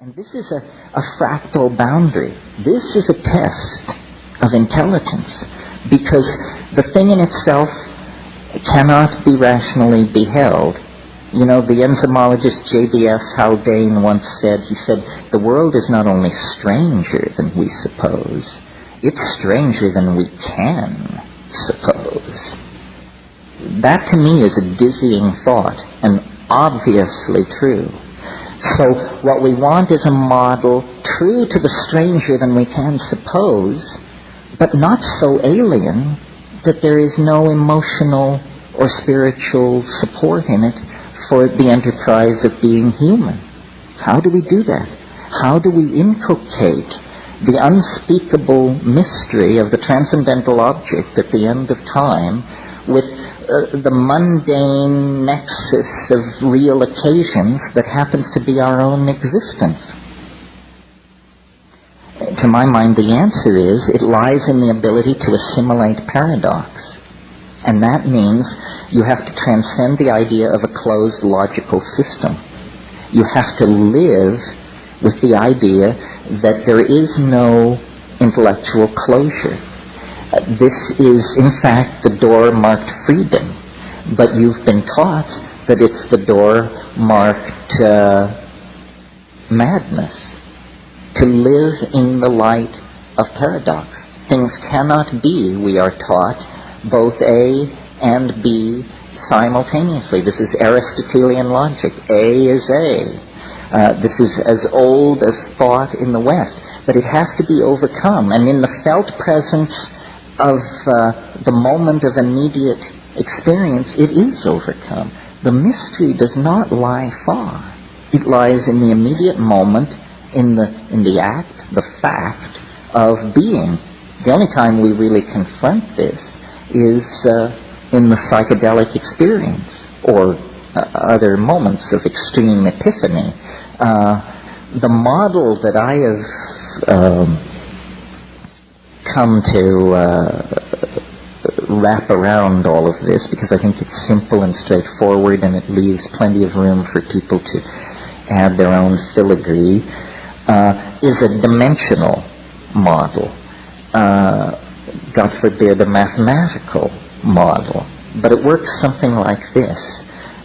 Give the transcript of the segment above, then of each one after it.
And this is a fractal boundary. This is a test of intelligence, because the thing in itself cannot be rationally beheld. You know, the enzymologist J.B.S. Haldane once said, he said, the world is not only stranger than we suppose, it's stranger than we can suppose. That to me is a dizzying thought, and obviously true. So what we want is a model true to the stranger than we can suppose, but not so alien that there is no emotional or spiritual support in it for the enterprise of being human. How do we do that? How do we inculcate the unspeakable mystery of the transcendental object at the end of time with the mundane nexus of real occasions that happens to be our own existence? To my mind, the answer is it lies in the ability to assimilate paradox. And that means you have to transcend the idea of a closed logical system. You have to live with the idea that there is no intellectual closure. This is, in fact, the door marked freedom, but you've been taught that it's the door marked madness. To live in the light of paradox. Things cannot be, we are taught, both A and B simultaneously. This is Aristotelian logic. A is A. This is as old as thought in the West, but it has to be overcome. And in the felt presence of the moment of immediate experience, it is overcome. The mystery does not lie far. It lies in the immediate moment, in the act, the fact of being. The only time we really confront this is in the psychedelic experience or other moments of extreme epiphany. The model that I have come to wrap around all of this, because I think it's simple and straightforward and it leaves plenty of room for people to add their own filigree, is a dimensional model. God forbid, a mathematical model. But it works something like this.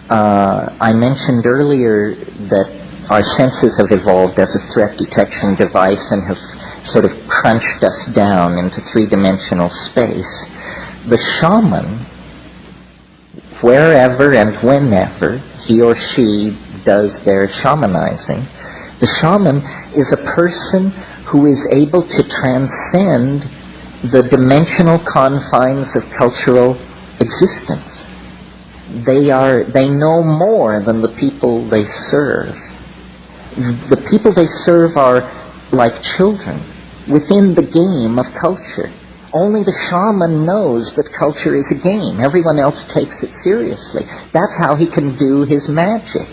I mentioned earlier that our senses have evolved as a threat detection device and have sort of crunched us down into three-dimensional space. The shaman, wherever and whenever he or she does their shamanizing, the shaman is a person who is able to transcend the dimensional confines of cultural existence. They know more than the people they serve. The people they serve are like children within the game of culture. Only the shaman knows that culture is a game. Everyone else takes it seriously. That's how he can do his magic.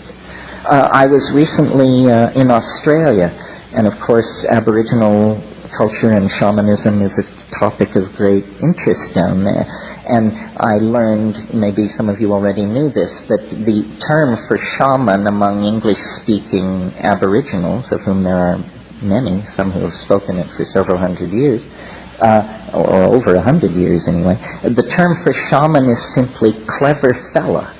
I was recently in Australia, and of course Aboriginal culture and shamanism is a topic of great interest down there. And I learned, maybe some of you already knew this, that the term for shaman among English-speaking Aboriginals, of whom there are many, some who have spoken it for several hundred years, or over 100 years anyway, the term for shaman is simply clever fella.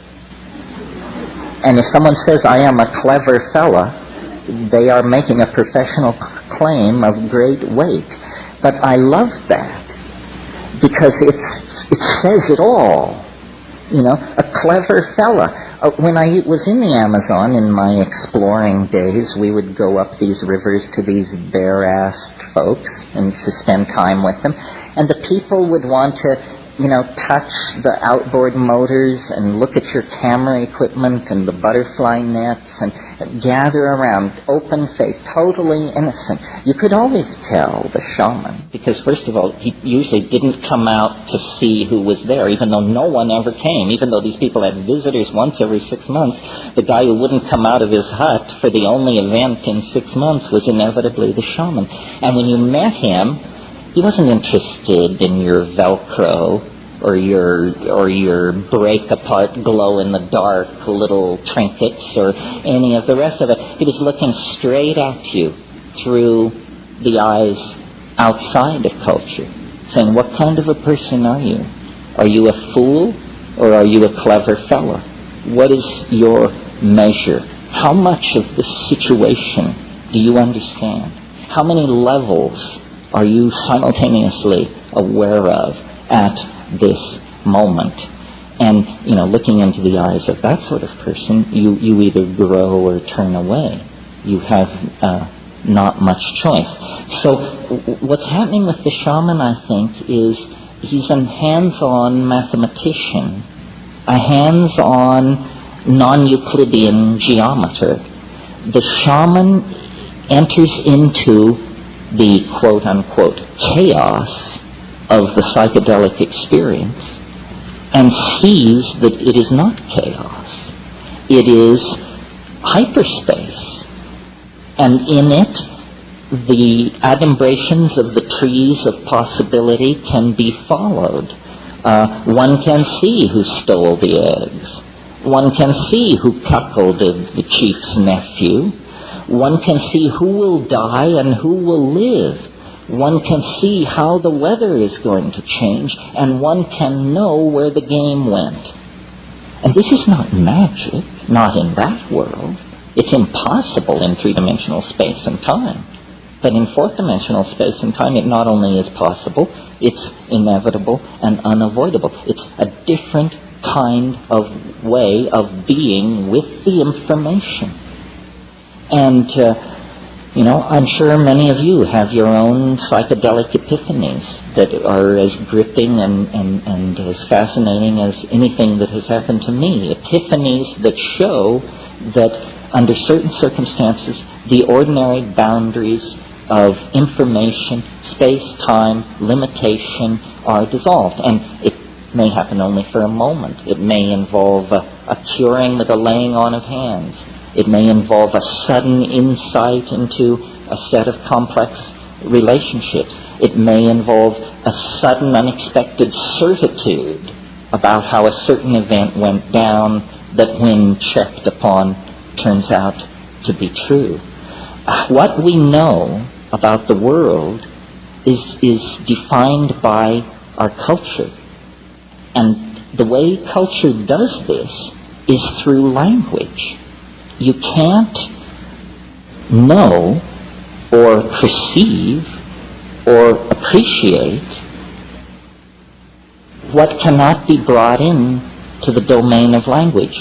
And if someone says, I am a clever fella, they are making a professional claim of great weight. But I love that, because it says it all. You know, a clever fella. When I was in the Amazon in my exploring days, we would go up these rivers to these bare-assed folks and to spend time with them. And the people would want to, touch the outboard motors and look at your camera equipment and the butterfly nets and gather around, open-faced, totally innocent. You could always tell the shaman, because first of all, he usually didn't come out to see who was there, even though no one ever came. Even though these people had visitors once every 6 months, the guy who wouldn't come out of his hut for the only event in 6 months was inevitably the shaman. And when you met him, he wasn't interested in your Velcro or your break-apart, glow-in-the-dark little trinkets, or any of the rest of it. It is looking straight at you through the eyes outside of culture, saying, what kind of a person are you? Are you a fool, or are you a clever fellow? What is your measure? How much of the situation do you understand? How many levels are you simultaneously aware of at this moment? And, looking into the eyes of that sort of person, you either grow or turn away. You have not much choice. So what's happening with the shaman, I think, is he's a hands-on mathematician, a hands-on non-Euclidean geometer. The shaman enters into the quote-unquote chaos of the psychedelic experience and sees that it is not chaos. It is hyperspace. And in it, the adumbrations of the trees of possibility can be followed. One can see who stole the eggs. One can see who cuckolded the chief's nephew. One can see who will die and who will live. One can see how the weather is going to change, and one can know where the game went. And this is not magic, not in that world. It's impossible in three-dimensional space and time. But in fourth-dimensional space and time, it not only is possible, it's inevitable and unavoidable. It's a different kind of way of being with the information. And, I'm sure many of you have your own psychedelic epiphanies that are as gripping and as fascinating as anything that has happened to me. Epiphanies that show that under certain circumstances, the ordinary boundaries of information, space, time, limitation are dissolved. And it may happen only for a moment. It may involve a curing with a laying on of hands. It may involve a sudden insight into a set of complex relationships. It may involve a sudden, unexpected certitude about how a certain event went down that, when checked upon, turns out to be true. What we know about the world is defined by our culture. And the way culture does this is through language. You can't know or perceive or appreciate what cannot be brought in to the domain of language.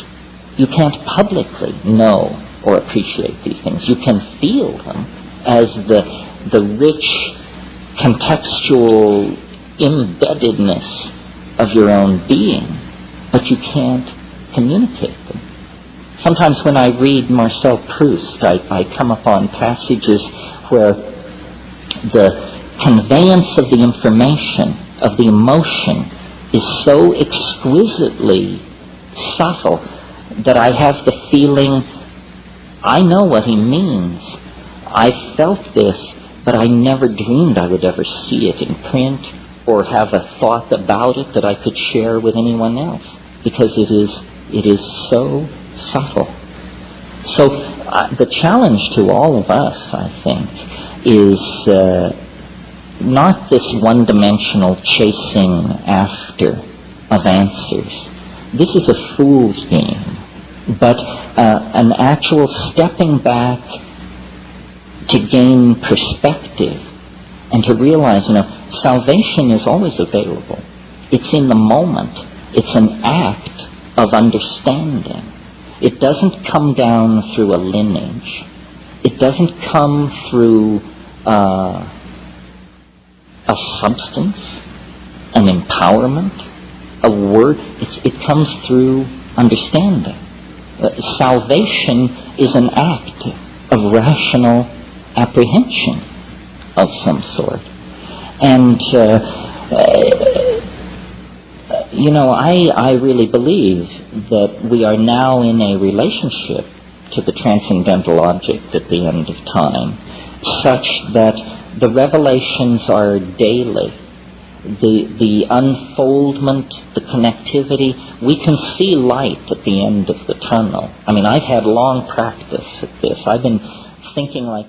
You can't publicly know or appreciate these things. You can feel them as the rich contextual embeddedness of your own being, but you can't communicate them. Sometimes when I read Marcel Proust, I come upon passages where the conveyance of the information, of the emotion, is so exquisitely subtle that I have the feeling, I know what he means. I felt this, but I never dreamed I would ever see it in print or have a thought about it that I could share with anyone else, because it is so subtle. So the challenge to all of us, I think, is not this one-dimensional chasing after of answers. This is a fool's game, but an actual stepping back to gain perspective and to realize, salvation is always available. It's in the moment. It's an act of understanding. It doesn't come down through a lineage. It doesn't come through a substance, an empowerment, a word. It comes through understanding. Salvation is an act of rational apprehension of some sort. And, I really believe that we are now in a relationship to the transcendental object at the end of time, such that the revelations are daily, the unfoldment, the connectivity. We can see light at the end of the tunnel. I mean, I've had long practice at this. I've been thinking like